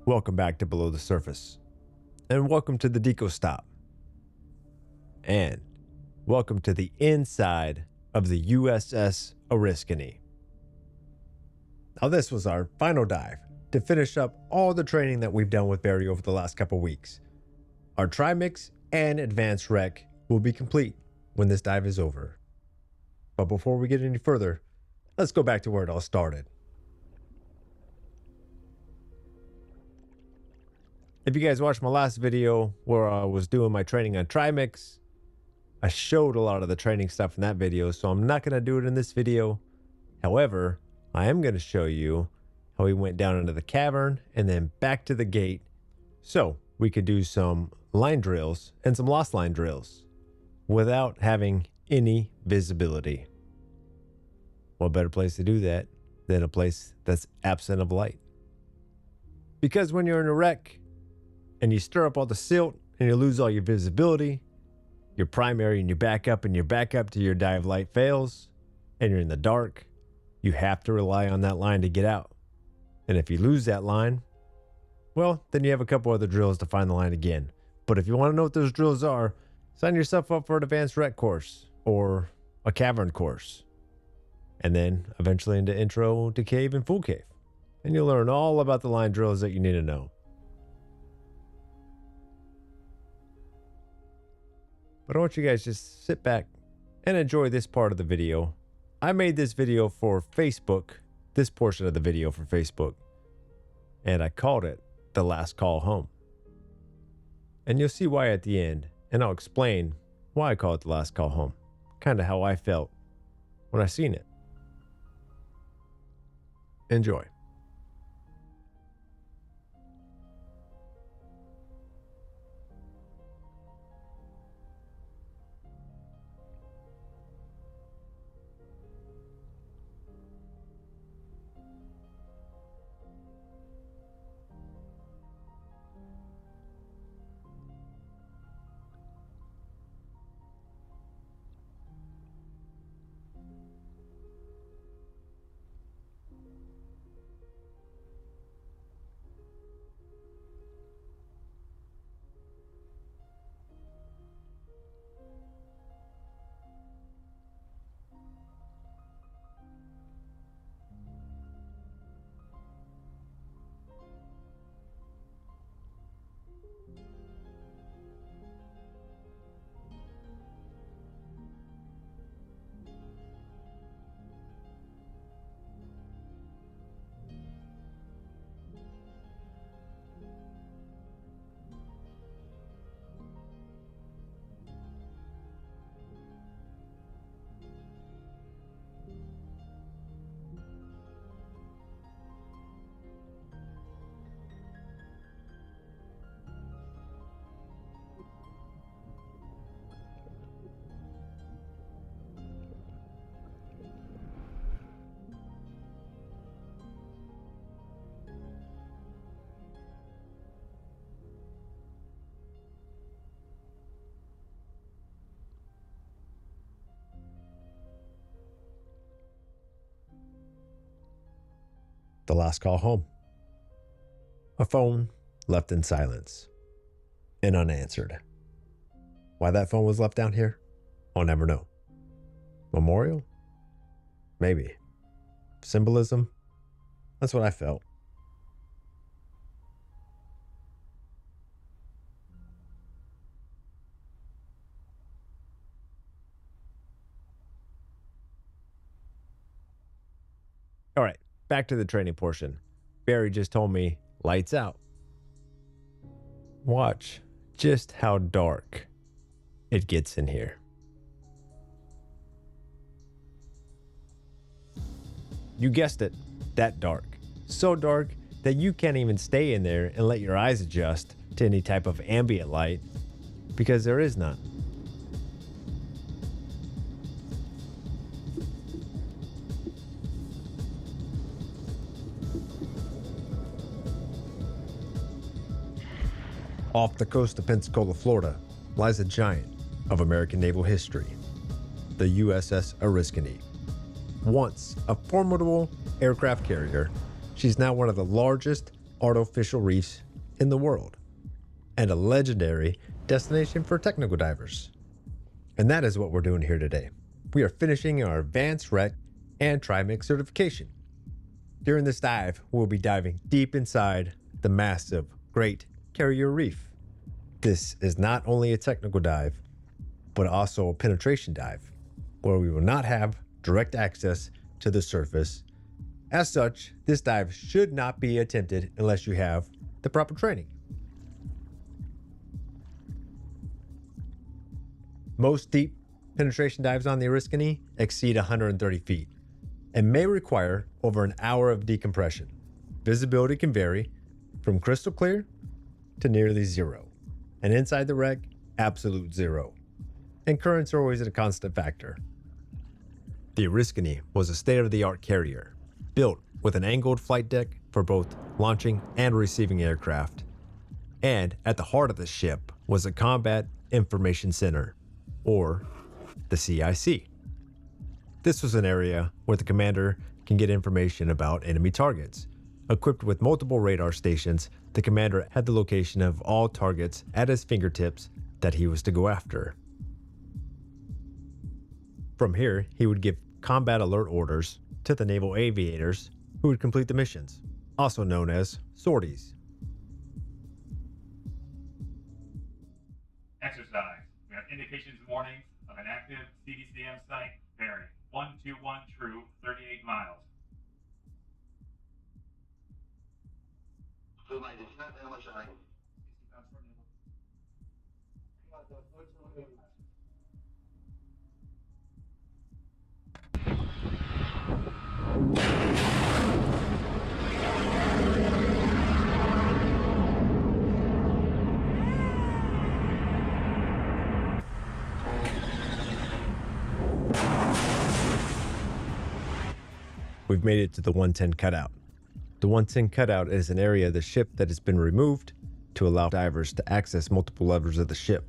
Welcome back to Below the Surface, and welcome to the Deco Stop, and welcome to the inside of the USS Oriskany. Now this was our final dive to finish up all the training that we've done with Barry over the last couple weeks. Our trimix and advanced rec will be complete when this dive is over. But before we get any further, let's go back to where it all started. If you guys watched my last video where I was doing my training on trimix, I showed a lot of the training stuff in that video, so I'm not going to do it in this video. However, I am going to show you how we went down into the cavern and then back to the gate so we could do some line drills and some lost line drills without having any visibility. What better place to do that than a place that's absent of light? Because when you're in a wreck and you stir up all the silt and you lose all your visibility, your primary and your backup to your dive light fails, and you're in the dark, you have to rely on that line to get out. And if you lose that line, well, then you have a couple other drills to find the line again. But if you want to know what those drills are, sign yourself up for an advanced rec course or a cavern course. And then eventually into intro to cave and full cave. And you'll learn all about the line drills that you need to know. But I want you guys just sit back and enjoy this part of the video. I made this video for Facebook, this portion of the video for Facebook, and I called it The Last Call Home. And you'll see why at the end, and I'll explain why I call it The Last Call Home, kind of how I felt when I seen it. Enjoy. The last call home. A phone left in silence and unanswered. Why that phone was left down here, I'll never know. Memorial? Maybe. Symbolism? That's what I felt. All right. Back to the training portion. Barry just told me, lights out. Watch just how dark it gets in here. You guessed it, that dark. So dark that you can't even stay in there and let your eyes adjust to any type of ambient light because there is none. Off the coast of Pensacola, Florida, lies a giant of American naval history, the USS Oriskany. Once a formidable aircraft carrier, she's now one of the largest artificial reefs in the world, and a legendary destination for technical divers. And that is what we're doing here today. We are finishing our advanced REC and TriMix certification. During this dive, we'll be diving deep inside the massive Great Barrier Reef. This is not only a technical dive, but also a penetration dive, where we will not have direct access to the surface. As such, this dive should not be attempted unless you have the proper training. Most deep penetration dives on the Oriskany exceed 130 feet and may require over an hour of decompression. Visibility can vary from crystal clear to nearly zero, and inside the wreck, absolute zero. And currents are always a constant factor. The Oriskany was a state-of-the-art carrier, built with an angled flight deck for both launching and receiving aircraft. And at the heart of the ship was a Combat Information Center, or the CIC. This was an area where the commander can get information about enemy targets. Equipped with multiple radar stations, the commander had the location of all targets at his fingertips that he was to go after. From here, he would give combat alert orders to the naval aviators who would complete the missions, also known as sorties. Exercise. We have indications and warnings of an active CDCM site bearing 121 true 38 miles. We've made it to the 110 cutout. The 110 cutout is an area of the ship that has been removed to allow divers to access multiple levers of the ship.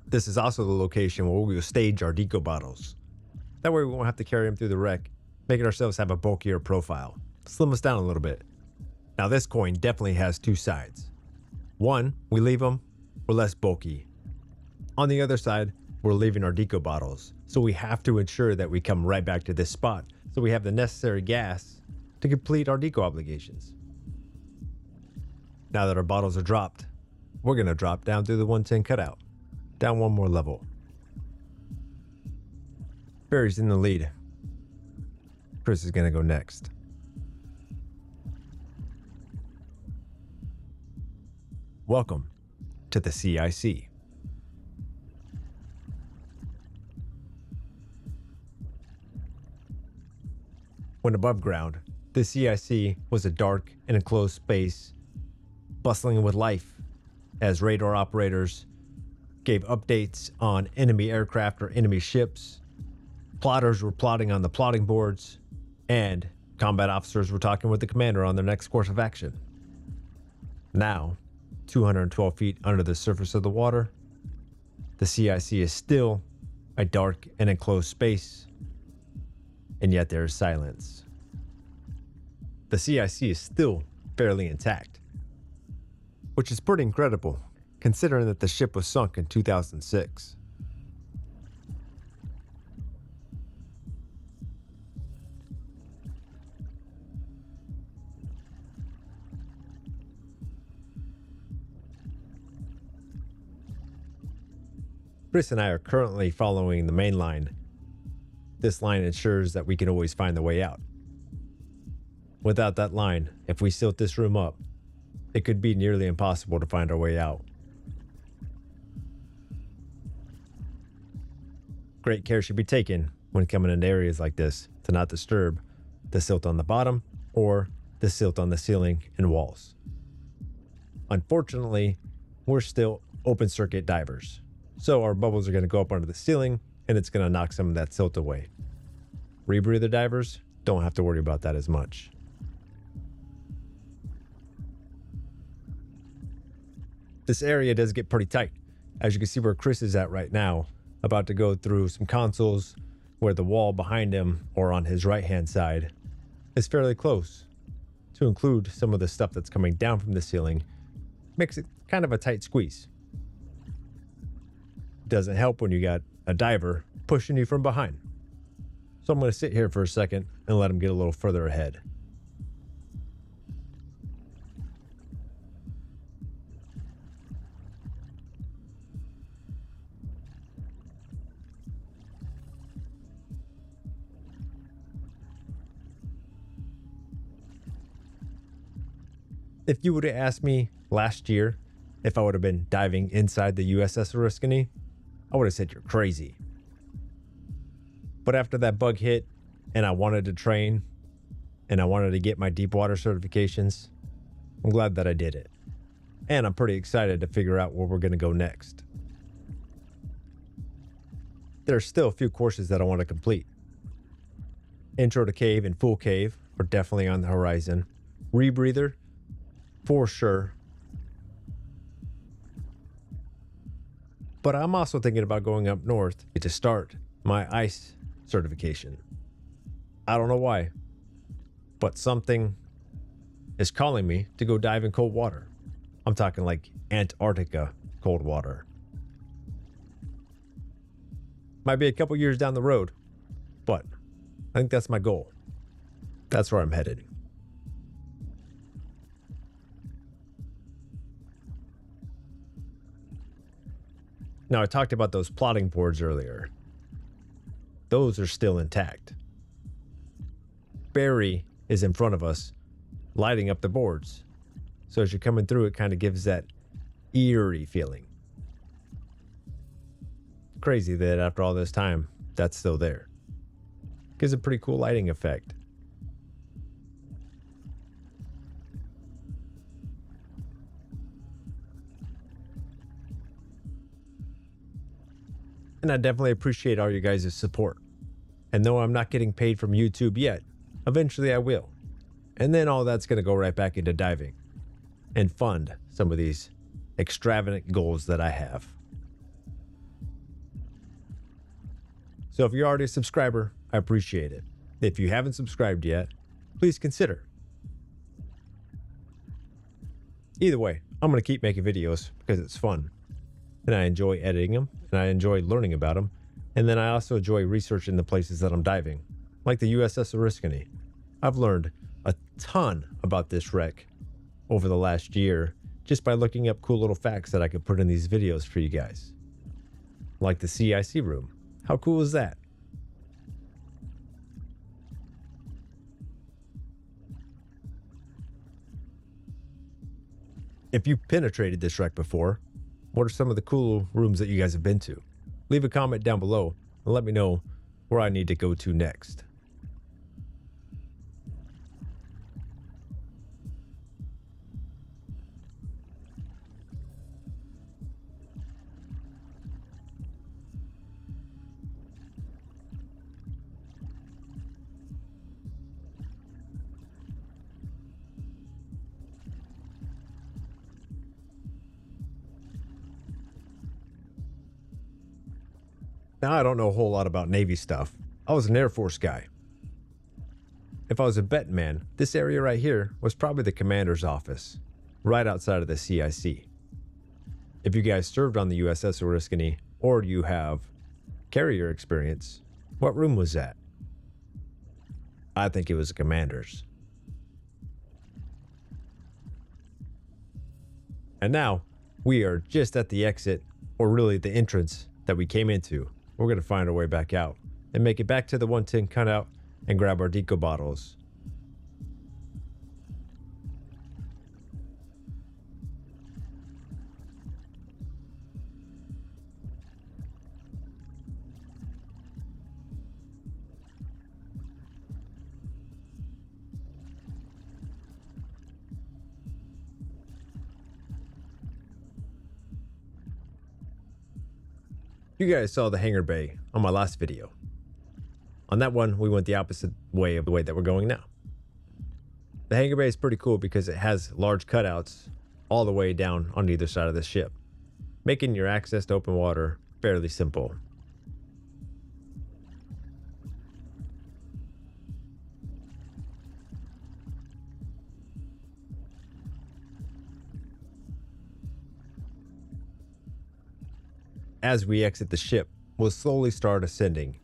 This is also the location where we will stage our deco bottles. That way we won't have to carry them through the wreck, making ourselves have a bulkier profile. Slim us down a little bit. Now this coin definitely has two sides. One, we leave them, we're less bulky. On the other side, we're leaving our deco bottles, so we have to ensure that we come right back to this spot so we have the necessary gas to complete our deco obligations. Now that our bottles are dropped, we're going to drop down through the 110 cutout, down one more level. Barry's in the lead. Chris is going to go next. Welcome to the CIC. When above ground, the CIC was a dark and enclosed space, bustling with life, as radar operators gave updates on enemy aircraft or enemy ships, plotters were plotting on the plotting boards, and combat officers were talking with the commander on their next course of action. Now, 212 feet under the surface of the water, the CIC is still a dark and enclosed space, and yet there is silence. The CIC is still fairly intact, which is pretty incredible considering that the ship was sunk in 2006. Chris and I are currently following the main line. This line ensures that we can always find the way out. Without that line, if we silt this room up, it could be nearly impossible to find our way out. Great care should be taken when coming into areas like this to not disturb the silt on the bottom or the silt on the ceiling and walls. Unfortunately, we're still open circuit divers, so our bubbles are going to go up under the ceiling and it's going to knock some of that silt away. Rebreather divers don't have to worry about that as much. This area does get pretty tight. As you can see where Chris is at right now, about to go through some consoles, where the wall behind him or on his right hand side is fairly close. To include some of the stuff that's coming down from the ceiling makes it kind of a tight squeeze. Doesn't help when you got a diver pushing you from behind. So I'm going to sit here for a second and let him get a little further ahead. If you would have asked me last year if I would have been diving inside the USS Oriskany, I would have said you're crazy. But after that bug hit and I wanted to train and I wanted to get my deep water certifications, I'm glad that I did it. And I'm pretty excited to figure out where we're going to go next. There's still a few courses that I want to complete. Intro to Cave and Full Cave are definitely on the horizon. Rebreather, for sure. But I'm also thinking about going up north to start my ice certification. I don't know why, but something is calling me to go dive in cold water. I'm talking like Antarctica cold water. Might be a couple years down the road, but I think that's my goal. That's where I'm headed. Now, I talked about those plotting boards earlier. Those are still intact. Barry is in front of us, lighting up the boards. So as you're coming through, it kind of gives that eerie feeling. Crazy that after all this time, that's still there. Gives a pretty cool lighting effect. And I definitely appreciate all you guys' support. And though I'm not getting paid from YouTube yet, eventually I will. And then all that's going to go right back into diving and fund some of these extravagant goals that I have. So if you're already a subscriber, I appreciate it. If you haven't subscribed yet, please consider. Either way, I'm going to keep making videos because it's fun. And I enjoy editing them, and I enjoy learning about them. And then I also enjoy researching the places that I'm diving, like the USS Oriskany. I've learned a ton about this wreck over the last year just by looking up cool little facts that I could put in these videos for you guys. Like the CIC room. How cool is that? If you've penetrated this wreck before, what are some of the cool rooms that you guys have been to? Leave a comment down below and let me know where I need to go to next. Now, I don't know a whole lot about Navy stuff. I was an Air Force guy. If I was a betting man, this area right here was probably the commander's office, right outside of the CIC. If you guys served on the USS Oriskany, or you have carrier experience, what room was that? I think it was the commander's. And now, we are just at the exit, or really the entrance that we came into. We're going to find our way back out and make it back to the 110 cutout and grab our deco bottles. You guys saw the hangar bay on my last video. On that one, we went the opposite way of the way that we're going now. The hangar bay is pretty cool because it has large cutouts all the way down on either side of the ship, making your access to open water fairly simple. as we exit the ship, we'll slowly start ascending.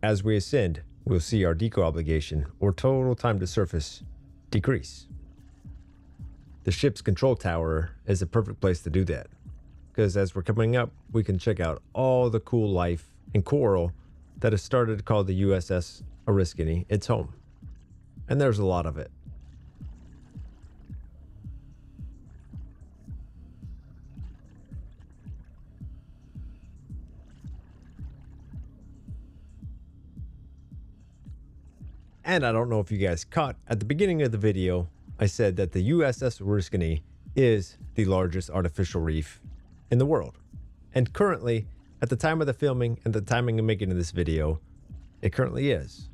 As we ascend, we'll see our deco obligation, or total time to surface, decrease. The ship's control tower is a perfect place to do that, because as we're coming up, we can check out all the cool life and coral that has started to call the USS Oriskany its home. And there's a lot of it. And I don't know if you guys caught, at the beginning of the video, I said that the USS Oriskany is the largest artificial reef in the world. And currently, at the time of the filming and the timing of making of this video, it currently is.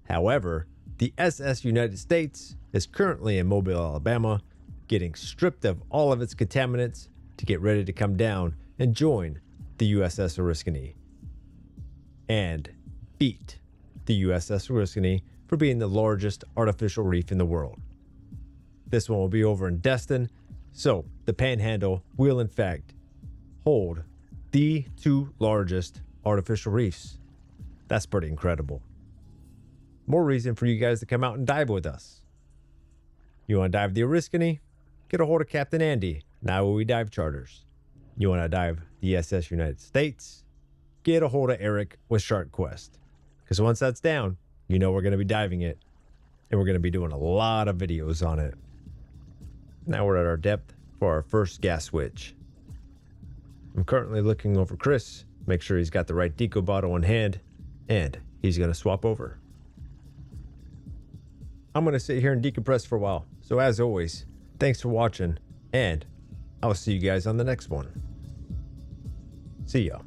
However, the SS United States is currently in Mobile, Alabama, getting stripped of all of its contaminants to get ready to come down and join the USS Oriskany and beat the USS Oriskany for being the largest artificial reef in the world. This one will be over in Destin, so the Panhandle will in fact hold the 2 largest artificial reefs. That's pretty incredible. More reason for you guys to come out and dive with us. You want to dive the Oriskany? Get a hold of Captain Andy, Now We Dive Charters. You want to dive the SS United States? Get a hold of Eric with Shark Quest. Because once that's down, you know we're going to be diving it, and we're going to be doing a lot of videos on it. Now we're at our depth for our first gas switch. I'm currently looking over Chris, make sure he's got the right deco bottle in hand, and he's going to swap over. I'm going to sit here and decompress for a while. So as always, thanks for watching, and I'll see you guys on the next one. See ya.